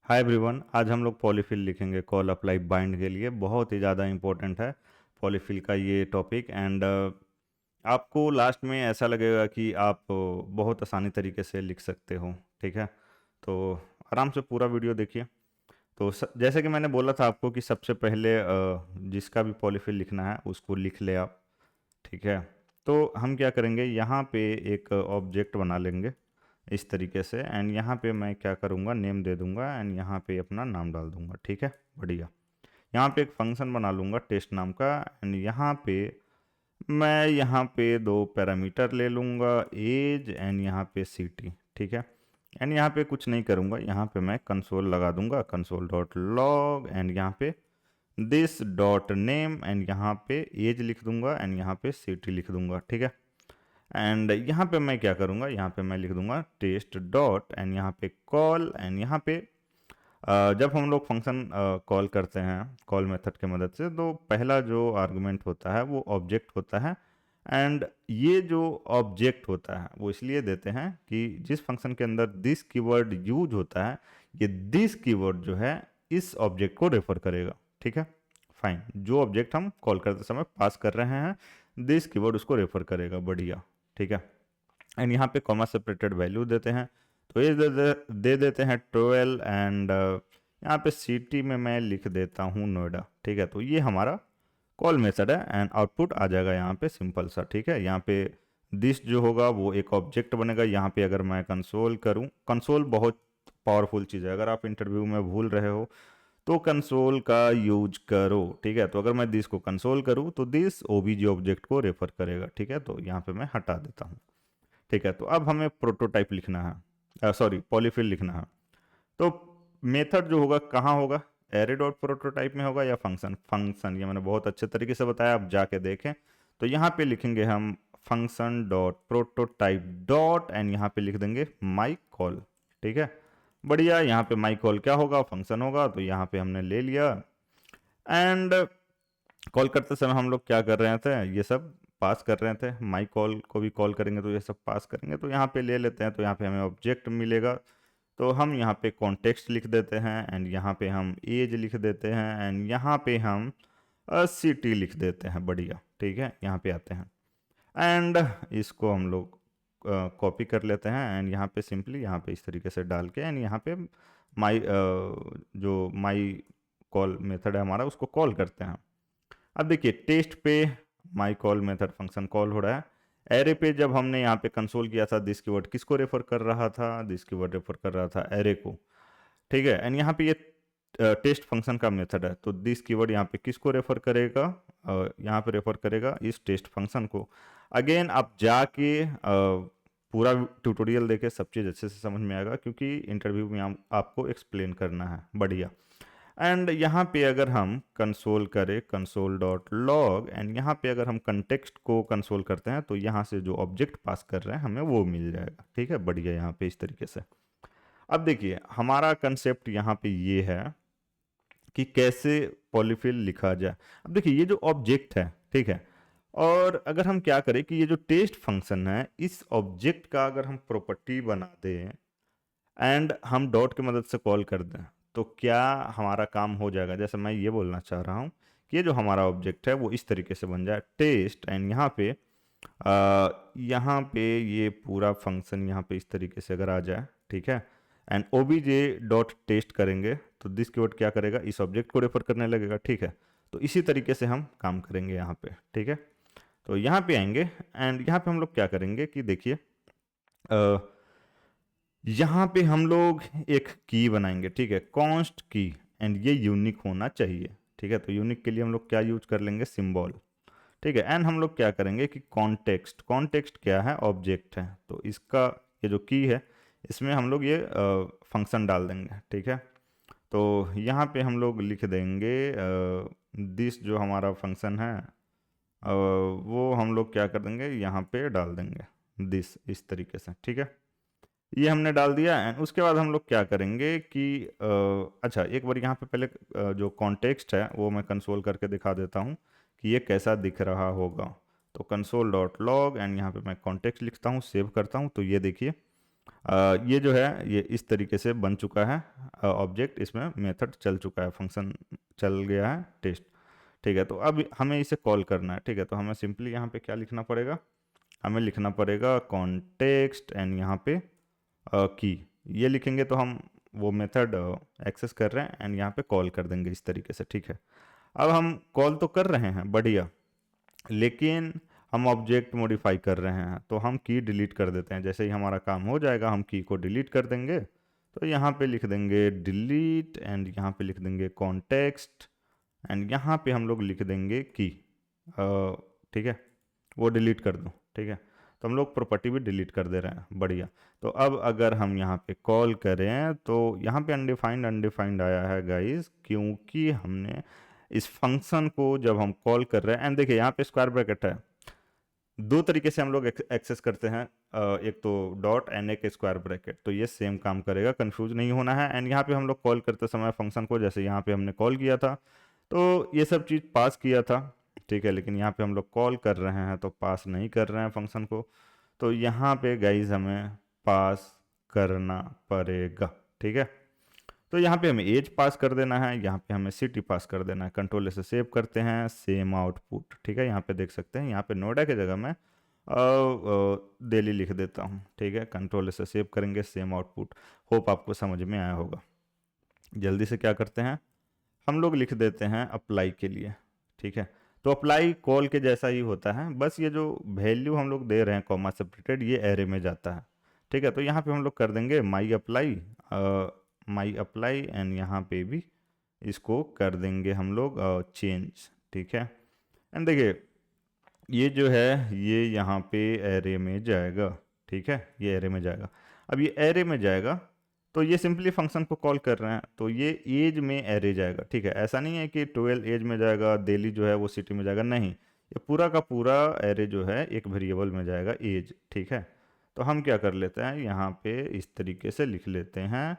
Hi everyone, आज हम लोग पॉलीफिल लिखेंगे कॉल अप्लाई बाइंड के लिए। बहुत ही ज़्यादा इंपॉर्टेंट है पॉलीफिल का ये टॉपिक। एंड आपको लास्ट में ऐसा लगेगा कि आप बहुत आसानी तरीके से लिख सकते हो। ठीक है, तो आराम से पूरा वीडियो देखिए। तो जैसे कि मैंने बोला था आपको कि सबसे पहले जिसका भी पॉलीफिल लिखना है उसको लिख ले आप। ठीक है, तो हम क्या करेंगे, यहाँ पे एक ऑब्जेक्ट बना लेंगे इस तरीके से। एंड यहाँ पे मैं क्या करूँगा, नेम दे दूँगा एंड यहाँ पे अपना नाम डाल दूँगा। ठीक है, बढ़िया। यहाँ पे एक फंक्शन बना लूँगा टेस्ट नाम का। एंड यहाँ पे दो पैरामीटर ले लूँगा, एज एंड यहाँ पे सिटी। ठीक है, एंड यहाँ पे कुछ नहीं करूँगा, यहाँ पे मैं कंसोल लगा दूँगा, कंसोल डॉट लॉग। एंड यहाँ पे दिस डॉट नेम एंड यहाँ पे एज लिख दूँगा एंड यहाँ पे सिटी लिख दूँगा। ठीक है, एंड यहाँ पे मैं क्या करूँगा, यहाँ पे मैं लिख दूंगा टेस्ट डॉट एंड यहाँ पे कॉल। एंड यहाँ पे जब हम लोग फंक्शन कॉल करते हैं कॉल मेथड के मदद से, तो पहला जो आर्गुमेंट होता है वो ऑब्जेक्ट होता है। एंड ये जो ऑब्जेक्ट होता है वो इसलिए देते हैं कि जिस फंक्शन के अंदर दिस कीवर्ड यूज होता है, ये दिस कीवर्ड जो है इस ऑब्जेक्ट को रेफर करेगा। ठीक है, फाइन। जो ऑब्जेक्ट हम कॉल करते समय पास कर रहे हैं, दिस कीवर्ड उसको रेफर करेगा। बढ़िया। ठीक है, एंड यहाँ पे कॉमा सेपरेटेड वैल्यू देते हैं, तो ये दे देते हैं 12। एंड यहाँ पे सिटी में मैं लिख देता हूँ नोएडा। ठीक है, तो ये हमारा कॉल मेथड है एंड आउटपुट आ जाएगा यहाँ पे सिंपल सा। ठीक है, यहाँ पे दिस जो होगा वो एक ऑब्जेक्ट बनेगा। यहाँ पे अगर मैं कंसोल करूँ, कंसोल बहुत पावरफुल चीज़ है। अगर आप इंटरव्यू में भूल रहे हो तो कंसोल का यूज करो। ठीक है, तो अगर मैं दिस को कंसोल करूँ तो दिस ओबीजे ऑब्जेक्ट को रेफर करेगा। ठीक है, तो यहाँ पे मैं हटा देता हूँ। ठीक है, तो अब हमें प्रोटोटाइप लिखना है, सॉरी पॉलीफिल लिखना है। तो मेथड जो होगा कहाँ होगा, एरे डॉट प्रोटोटाइप में होगा या फंक्शन। फंक्शन ये मैंने बहुत अच्छे तरीके से बताया, आप जाके देखें। तो यहाँ पे लिखेंगे हम function dot prototype dot and यहाँ पे लिख देंगे माई कॉल। ठीक है, बढ़िया। यहाँ पे माई कॉल क्या होगा, फंक्शन होगा, तो यहाँ पे हमने ले लिया। एंड कॉल करते समय हम लोग क्या कर रहे थे, ये सब पास कर रहे थे। माई कॉल को भी कॉल करेंगे तो ये सब पास करेंगे, तो यहाँ पे ले लेते हैं। तो यहाँ पे हमें ऑब्जेक्ट मिलेगा, तो हम यहाँ पे कॉन्टेक्स्ट लिख देते हैं एंड यहाँ पे हम एज लिख देते हैं एंड यहाँ पे हम सिटी लिख देते हैं। बढ़िया। ठीक है, यहाँ पे आते हैं एंड इसको हम लोग कॉपी कर लेते हैं एंड यहाँ पे सिंपली यहाँ पे इस तरीके से डाल के एंड यहाँ पे माई जो माई कॉल मेथड है हमारा उसको कॉल करते हैं। अब देखिए टेस्ट पे my call method function call हो रहा है। एरे पे जब हमने यहाँ पे कंसोल किया था, दिस कीवर्ड किसको रेफर कर रहा था, दिस कीवर्ड रेफर कर रहा था एरे को। ठीक है, एंड यहाँ पे ये टेस्ट फंक्शन का मेथड है, तो दिस कीवर्ड यहाँ पे किसको रेफर करेगा, यहाँ पे रेफर करेगा इस टेस्ट फंक्शन को। अगेन आप जाके पूरा ट्यूटोरियल देखे, सब चीज़ अच्छे से समझ में आएगा क्योंकि इंटरव्यू में आपको एक्सप्लेन करना है। बढ़िया। एंड यहाँ पे अगर हम कंसोल करें कंसोल डॉट लॉग एंड यहाँ पे अगर हम कंटेक्स्ट को कंसोल करते हैं तो यहाँ से जो ऑब्जेक्ट पास कर रहे हैं हमें वो मिल जाएगा। ठीक है, बढ़िया। यहाँ पे इस तरीके से अब देखिए हमारा कंसेप्ट यहाँ पे ये है कि कैसे पॉलीफिल लिखा जाए। अब देखिए ये जो ऑब्जेक्ट है, ठीक है, और अगर हम क्या करें कि ये जो टेस्ट फंक्शन है इस ऑब्जेक्ट का अगर हम प्रॉपर्टी बना दें एंड हम डॉट की मदद से कॉल कर दें, तो क्या हमारा काम हो जाएगा। जैसे मैं ये बोलना चाह रहा हूँ कि ये जो हमारा ऑब्जेक्ट है वो इस तरीके से बन जाए टेस्ट। एंड यहाँ पे ये पूरा फंक्शन यहाँ पे इस तरीके से अगर आ जाए, ठीक है, एंड ओबीजे डॉट टेस्ट करेंगे तो दिस कीवर्ड क्या करेगा, इस ऑब्जेक्ट को रेफर करने लगेगा। ठीक है, तो इसी तरीके से हम काम करेंगे यहाँ पे। ठीक है, तो यहाँ पे आएंगे एंड यहाँ पे हम लोग क्या करेंगे कि देखिए यहाँ पे हम लोग एक की बनाएंगे। ठीक है, कॉन्स्ट की, एंड ये यूनिक होना चाहिए। ठीक है, तो यूनिक के लिए हम लोग क्या यूज कर लेंगे, सिंबल। ठीक है, एंड हम लोग क्या करेंगे कि कॉन्टेक्स्ट, कॉन्टेक्स्ट क्या है, ऑब्जेक्ट है, तो इसका ये जो की है इसमें हम लोग ये फंक्शन डाल देंगे। ठीक है, तो यहाँ पे हम लोग लिख देंगे दिस जो हमारा फंक्शन है वो हम लोग क्या कर देंगे, यहाँ पे डाल देंगे दिस इस तरीके से। ठीक है, ये हमने डाल दिया एंड उसके बाद हम लोग क्या करेंगे कि अच्छा एक बार यहाँ पे पहले जो कॉन्टेक्स्ट है वो मैं कंसोल करके दिखा देता हूँ कि ये कैसा दिख रहा होगा। तो कंसोल डॉट लॉग एंड यहाँ पे मैं कॉन्टेक्स्ट लिखता हूँ, सेव करता हूँ, तो ये देखिए ये जो है ये इस तरीके से बन चुका है ऑब्जेक्ट, इसमें मेथड चल चुका है, फंक्शन चल गया है टेस्ट। ठीक है, तो अब हमें इसे कॉल करना है। ठीक है, तो हमें सिंपली यहाँ पे क्या लिखना पड़ेगा, हमें लिखना पड़ेगा कॉन्टेक्स्ट एंड यहाँ पे की, ये लिखेंगे तो हम वो मेथड एक्सेस कर रहे हैं एंड यहाँ पे कॉल कर देंगे इस तरीके से। ठीक है, अब हम कॉल तो कर रहे हैं बढ़िया, लेकिन हम ऑब्जेक्ट मॉडिफाई कर रहे हैं, तो हम की डिलीट कर देते हैं। जैसे ही हमारा काम हो जाएगा हम की को डिलीट कर देंगे। तो यहाँ पे लिख देंगे डिलीट एंड यहाँ पे लिख देंगे कॉन्टेक्स्ट एंड यहाँ पे हम लोग लिख देंगे की। ठीक है, वो डिलीट कर दो। ठीक है, तो हम लोग प्रॉपर्टी भी डिलीट कर दे रहे हैं, बढ़िया। तो अब अगर हम यहाँ पे कॉल करें तो यहाँ पे अनडिफाइंड अनडिफाइंड आया है गाइस, क्योंकि हमने इस फंक्शन को जब हम कॉल कर रहे हैं, एंड देखिए यहाँ पे स्क्वायर ब्रैकेट है, दो तरीके से हम लोग एक्सेस करते हैं, एक तो डॉट एंड एक स्क्वायर ब्रैकेट, तो ये सेम काम करेगा, कंफ्यूज नहीं होना है। एंड यहाँ पे हम लोग कॉल करते समय फंक्शन को, जैसे यहाँ पे हमने कॉल किया था तो ये सब चीज़ पास किया था। ठीक है, लेकिन यहाँ पे हम लोग कॉल कर रहे हैं तो पास नहीं कर रहे हैं फंक्शन को, तो यहाँ पे गाइज हमें पास करना पड़ेगा। ठीक है, तो यहाँ पे हमें एज पास कर देना है, यहाँ पे हमें सिटी पास कर देना है। कंट्रोल से सेव करते हैं, सेम आउटपुट। ठीक है, यहाँ पे देख सकते हैं, यहाँ पे नोएडा की जगह मैं दिल्ली लिख देता हूँ। ठीक है, कंट्रोल से सेव करेंगे, सेम आउटपुट। होप आपको समझ में आया होगा। जल्दी से क्या करते हैं, हम लोग लिख देते हैं अप्लाई के लिए। ठीक है, तो अप्लाई कॉल के जैसा ही होता है, बस ये जो वैल्यू हम लोग दे रहे हैं कॉमा सेपरेटेड, ये एरे में जाता है। ठीक है, तो यहाँ पे हम लोग कर देंगे माई अप्लाई एंड यहाँ पे भी इसको कर देंगे हम लोग चेंज। ठीक है, एंड देखिए ये जो है ये यहाँ पे एरे में जाएगा। ठीक है, ये एरे में जाएगा। अब ये एरे में जाएगा तो ये सिंपली फंक्शन को कॉल कर रहे हैं, तो ये एज में एरे जाएगा। ठीक है, ऐसा नहीं है कि 12 एज में जाएगा, दिल्ली जो है वो सिटी में जाएगा, नहीं, ये पूरा का पूरा एरे जो है एक वेरिएबल में जाएगा, एज। ठीक है, तो हम क्या कर लेते हैं, यहाँ पे इस तरीके से लिख लेते हैं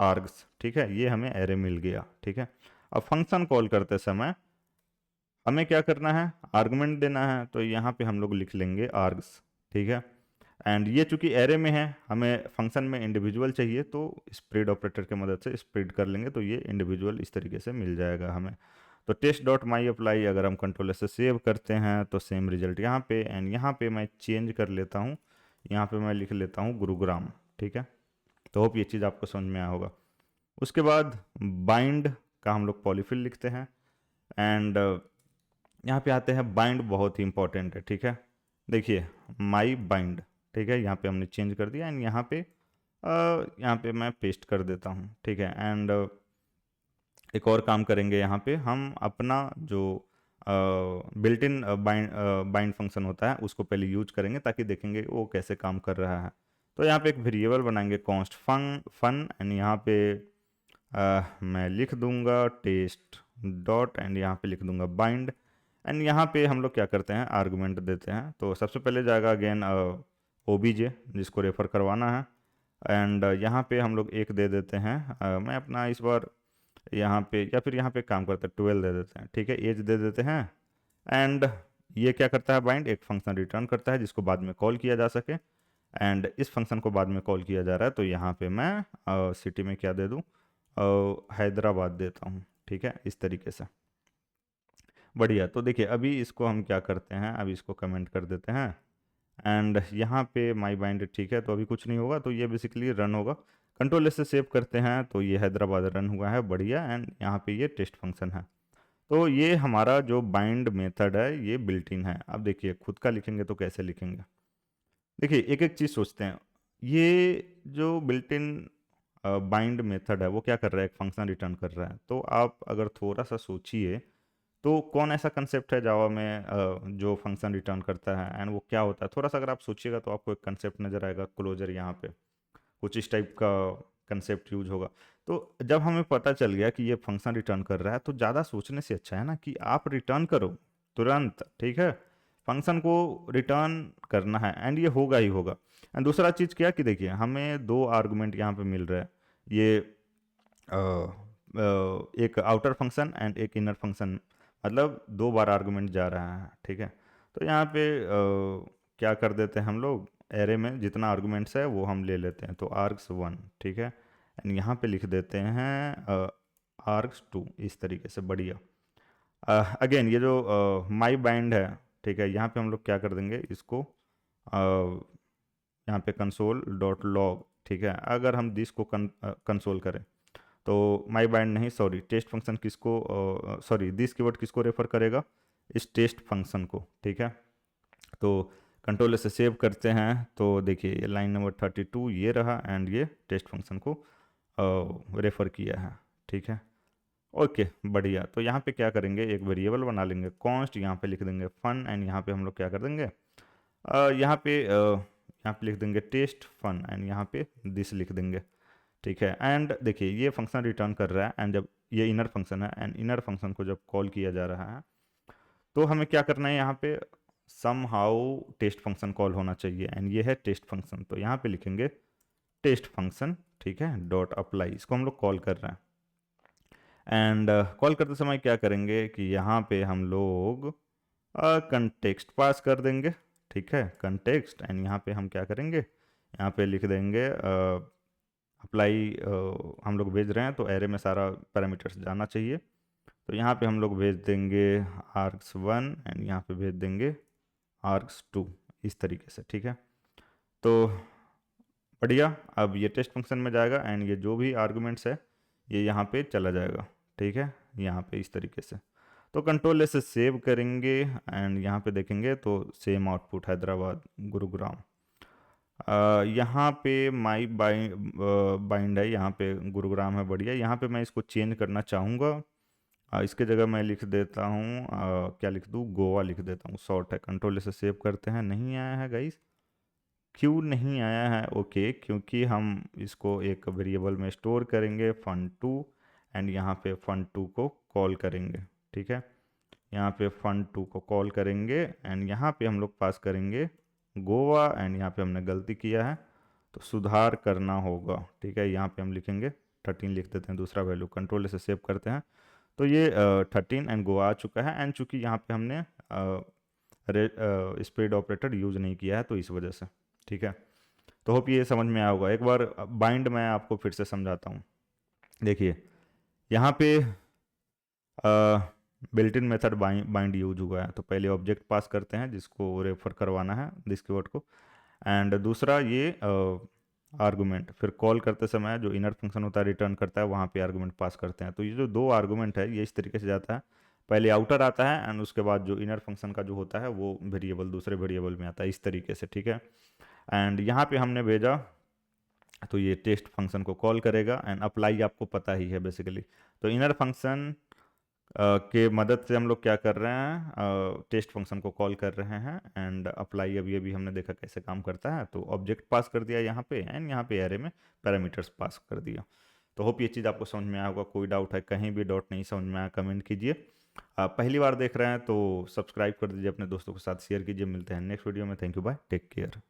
आर्ग्स। ठीक है, ये हमें एरे मिल गया। ठीक है, अब फंक्शन कॉल करते समय हमें क्या करना है, आर्गुमेंट देना है, तो यहाँ पे हम लोग लिख लेंगे आर्ग्स। ठीक है, एंड ये चूंकि एरे में है, हमें फंक्शन में इंडिविजुअल चाहिए, तो स्प्रेड ऑपरेटर की मदद से स्प्रेड कर लेंगे, तो ये इंडिविजुअल इस तरीके से मिल जाएगा हमें। तो टेस्ट डॉट माई अप्लाई अगर हम कंट्रोल से सेव करते हैं तो सेम रिजल्ट यहाँ पे, एंड यहाँ पे मैं चेंज कर लेता हूँ, यहाँ पे मैं लिख लेता हूँ गुरुग्राम। ठीक है, तो होप ये चीज़ आपको समझ में आया होगा। उसके बाद बाइंड का हम लोग पॉलीफिल लिखते हैं, एंड यहाँ पे आते हैं बाइंड, बहुत ही इंपॉर्टेंट है। ठीक है, देखिए माई बाइंड। ठीक है, यहाँ पे हमने चेंज कर दिया, एंड यहाँ पे मैं पेस्ट कर देता हूँ। ठीक है, एंड एक और काम करेंगे, यहाँ पे हम अपना जो बिल्ट इन बाइंड फंक्शन होता है उसको पहले यूज करेंगे, ताकि देखेंगे वो कैसे काम कर रहा है। तो यहाँ पे एक वेरिएबल बनाएंगे कॉन्स्ट फन एंड यहाँ पे मैं लिख दूंगा टेस्ट डॉट एंड यहाँ पे लिख दूंगा बाइंड, एंड यहाँ पे हम लोग क्या करते हैं, आर्गुमेंट देते हैं। तो सबसे पहले जाएगा अगेन ओबीजे जिसको रेफर करवाना है, एंड यहाँ पे हम लोग एक दे देते हैं, मैं अपना इस बार यहाँ पे, या फिर यहाँ पे काम करते हैं 12 दे देते हैं। ठीक है, एज दे देते हैं, एंड ये क्या करता है, बाइंड एक फंक्शन रिटर्न करता है जिसको बाद में कॉल किया जा सके, एंड इस फंक्शन को बाद में कॉल किया जा रहा है, तो यहाँ पे मैं सिटी में क्या दे दूँ, हैदराबाद देता हूँ। ठीक है, इस तरीके से, बढ़िया। तो देखिए अभी इसको हम क्या करते हैं, अभी इसको कमेंट कर देते हैं, एंड यहाँ पे माई बाइंड। ठीक है, तो अभी कुछ नहीं होगा, तो ये बेसिकली रन होगा। कंट्रोल से सेव करते हैं, तो ये हैदराबाद रन हुआ है, बढ़िया। एंड यहाँ पे ये टेस्ट फंक्शन है, तो ये हमारा जो बाइंड मेथड है ये बिल्ट इन है। अब देखिए खुद का लिखेंगे तो कैसे लिखेंगे, देखिए एक एक चीज़ सोचते हैं। ये जो बिल्ट इन बाइंड मेथड है वो क्या कर रहा है, एक फंक्शन रिटर्न कर रहा है। तो आप अगर थोड़ा सा सोचिए, तो कौन ऐसा कंसेप्ट है जावा में जो फंक्शन रिटर्न करता है, एंड वो क्या होता है, थोड़ा सा अगर आप सोचिएगा तो आपको एक कंसेप्ट नज़र आएगा, क्लोजर। यहाँ पे कुछ इस टाइप का कंसेप्ट यूज होगा। तो जब हमें पता चल गया कि ये फंक्शन रिटर्न कर रहा है, तो ज़्यादा सोचने से अच्छा है ना कि आप रिटर्न करो तुरंत। ठीक है, फंक्शन को रिटर्न करना है, एंड ये होगा ही होगा। एंड दूसरा चीज़ क्या कि देखिए हमें दो आर्गुमेंट यहाँ पे मिल रहा है, ये एक आउटर फंक्शन एंड एक इनर फंक्शन, मतलब दो बार आर्गुमेंट जा रहा है। ठीक है, तो यहाँ पे क्या कर देते हैं हम लोग, एरे में जितना आर्गुमेंट्स है वो हम ले लेते हैं, तो args1, ठीक है, एंड यहाँ पे लिख देते हैं args2, इस तरीके से, बढ़िया। अगेन ये जो माई बाइंड है, ठीक है, यहाँ पे हम लोग क्या कर देंगे इसको, यहाँ पे कंसोल डॉट लॉग, ठीक है, अगर हम दिस को कंसोल करें तो माई बाइंड नहीं, सॉरी, टेस्ट फंक्शन किसको, सॉरी, दिस कीवर्ड किसको रेफर करेगा, इस टेस्ट फंक्शन को, ठीक है। तो कंट्रोल से सेव करते हैं, तो देखिए ये लाइन नंबर 32 ये रहा, एंड ये टेस्ट फंक्शन को रेफर किया है, ठीक है। ओके, बढ़िया। तो यहाँ पे क्या करेंगे, एक वेरिएबल बना लेंगे कॉन्स्ट, यहाँ पे लिख देंगे फन, एंड यहाँ पे हम लोग क्या कर देंगे, यहाँ पे लिख देंगे टेस्ट फन, एंड यहाँ पे दिस लिख देंगे, ठीक है। एंड देखिए ये फंक्शन रिटर्न कर रहा है, एंड जब ये इनर फंक्शन है, एंड इनर फंक्शन को जब कॉल किया जा रहा है तो हमें क्या करना है, यहाँ पे somehow test function call होना चाहिए, एंड ये है टेस्ट फंक्शन, तो यहाँ पे लिखेंगे टेस्ट फंक्शन, ठीक है, डॉट अप्लाई, इसको हम लोग कॉल कर रहे हैं। एंड कॉल करते समय क्या करेंगे कि यहाँ पे हम लोग कंटेक्स्ट पास कर देंगे, ठीक है, कंटेक्स्ट, एंड यहाँ पे हम क्या करेंगे, यहाँ पे लिख देंगे अप्लाई, हम लोग भेज रहे हैं तो एरे में सारा पैरामीटर्स जाना चाहिए, तो यहाँ पे हम लोग भेज देंगे args1, एंड यहाँ पे भेज देंगे args2, इस तरीके से, ठीक है। तो बढ़िया, अब ये टेस्ट फंक्शन में जाएगा, एंड ये जो भी आर्गुमेंट्स है ये यहाँ पे चला जाएगा, ठीक है, यहाँ पे इस तरीके से। तो कंट्रोल से सेव करेंगे, एंड यहाँ पे देखेंगे तो सेम आउटपुट, हैदराबाद, गुरुग्राम। यहाँ पे माई बाइंड है, यहाँ पे गुरुग्राम है, बढ़िया। यहाँ पे मैं इसको चेंज करना चाहूँगा, इसके जगह मैं लिख देता हूँ, क्या लिख दूँ, गोवा लिख देता हूँ, शॉर्ट है। कंट्रोल से सेव करते हैं, नहीं आया है गाइस, क्यों नहीं आया है, ओके, क्योंकि हम इसको एक वेरिएबल में स्टोर करेंगे fun2, एंड यहाँ पे fun2 को कॉल करेंगे, ठीक है, यहाँ पे fun2 को कॉल करेंगे, एंड यहाँ पे हम लोग पास करेंगे गोवा, एंड यहाँ पे हमने गलती किया है तो सुधार करना होगा, ठीक है, यहाँ पे हम लिखेंगे 13 लिख देते हैं दूसरा वैल्यू, कंट्रोल से सेव करते हैं, तो ये 13 एंड गोवा आ चुका है, एंड चूंकि यहाँ पे हमने स्प्रेड ऑपरेटर यूज नहीं किया है तो इस वजह से, ठीक है। तो होप ये समझ में आया होगा। एक बार बाइंड मैं आपको फिर से समझाता हूँ। देखिए यहाँ पे built in method bind use हुआ है, तो पहले ऑब्जेक्ट पास करते हैं जिसको रेफर करवाना है दिस कीवर्ड को, एंड दूसरा ये आर्गुमेंट, फिर कॉल करते समय जो इनर फंक्शन होता है रिटर्न करता है, वहाँ पे आर्गुमेंट पास करते हैं। तो ये जो दो आर्गुमेंट है ये इस तरीके से जाता है, पहले आउटर आता है, एंड उसके बाद जो इनर फंक्शन का जो होता है वो वेरिएबल दूसरे वेरिएबल में आता है, इस तरीके से, ठीक है। एंड यहाँ पे हमने भेजा तो ये टेस्ट फंक्शन को कॉल करेगा, एंड अप्लाई आपको पता ही है बेसिकली। तो इनर फंक्शन के मदद से हम लोग क्या कर रहे हैं, टेस्ट फंक्शन को कॉल कर रहे हैं, एंड अप्लाई अभी अभी हमने देखा कैसे काम करता है। तो ऑब्जेक्ट पास कर दिया यहाँ पे, एंड यहाँ पे एरे में पैरामीटर्स पास कर दिया। तो होप ये चीज़ आपको समझ में आया होगा। कोई डाउट है, कहीं भी डाउट नहीं समझ में आया, कमेंट कीजिए। पहली बार देख रहे हैं तो सब्सक्राइब कर दीजिए, अपने दोस्तों के साथ शेयर कीजिए। मिलते हैं नेक्स्ट वीडियो में। Thank you, bye, take care.